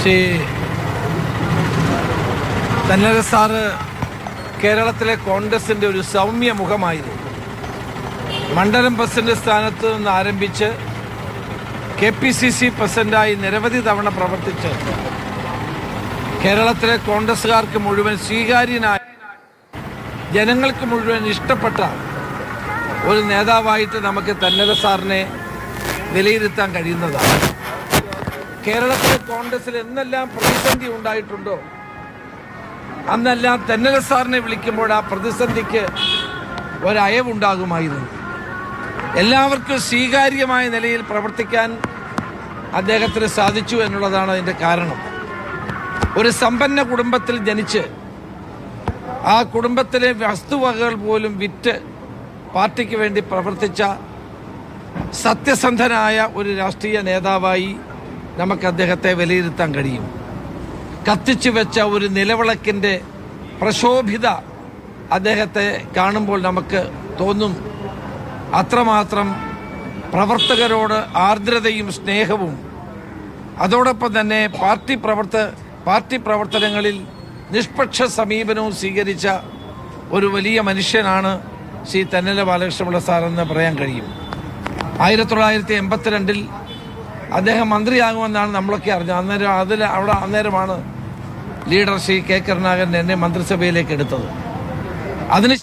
Shri Thennala sir കേരളത്തിലെ കോൺഗ്രസിൻ്റെ ഒരു സൗമ്യ മുഖമായിരുന്നു. മണ്ഡലം പ്രസിഡന്റ് സ്ഥാനത്ത് നിന്ന് ആരംഭിച്ച് KPCC പ്രസിഡന്റായി നിരവധി തവണ പ്രവർത്തിച്ച് കേരളത്തിലെ കോൺഗ്രസ്സുകാർക്ക് മുഴുവൻ സ്വീകാര്യനായ, ജനങ്ങൾക്ക് മുഴുവൻ ഇഷ്ടപ്പെട്ട ഒരു നേതാവായിട്ട് നമുക്ക് തെന്നല സാറിനെ വിലയിരുത്താൻ കഴിയുന്നതാണ്. കേരളത്തിലെ കോൺഗ്രസിൽ എന്നെല്ലാം പ്രതിസന്ധി ഉണ്ടായിട്ടുണ്ടോ അന്നെല്ലാം തെന്നല സാറിനെ വിളിക്കുമ്പോൾ ആ പ്രതിസന്ധിക്ക് ഒരയവുണ്ടാകുമായിരുന്നു. എല്ലാവർക്കും സ്വീകാര്യമായ നിലയിൽ പ്രവർത്തിക്കാൻ അദ്ദേഹത്തിന് സാധിച്ചു എന്നുള്ളതാണ് അതിൻ്റെ കാരണം. ഒരു സമ്പന്ന കുടുംബത്തിൽ ജനിച്ച് ആ കുടുംബത്തിലെ വസ്തുവകകൾ പോലും വിറ്റ് പാർട്ടിക്ക് വേണ്ടി പ്രവർത്തിച്ച സത്യസന്ധനായ ഒരു രാഷ്ട്രീയ നേതാവായി നമുക്ക് അദ്ദേഹത്തെ വിലയിരുത്താൻ കഴിയും. കത്തിച്ചു വെച്ച ഒരു നിലവിളക്കിൻ്റെ പ്രശോഭിത അദ്ദേഹത്തെ കാണുമ്പോൾ നമുക്ക് തോന്നും അത്രമാത്രം പ്രവർത്തകരോട് ആർദ്രതയും സ്നേഹവും, അതോടൊപ്പം തന്നെ പാർട്ടി പ്രവർത്തനങ്ങളിൽ നിഷ്പക്ഷ സമീപനവും സ്വീകരിച്ച ഒരു വലിയ മനുഷ്യനാണ് ശ്രീ തെന്നല ബാലകൃഷ്ണപിള്ള സാറെന്ന് പറയാൻ കഴിയും. 1982 അദ്ദേഹം മന്ത്രിയാകുമെന്നാണ് നമ്മളൊക്കെ അറിഞ്ഞത്. അന്നേരമാണ് ലീഡർ ശ്രീ K. കരുണാകരൻ എന്നെ മന്ത്രിസഭയിലേക്ക് എടുത്തത്. അതിന്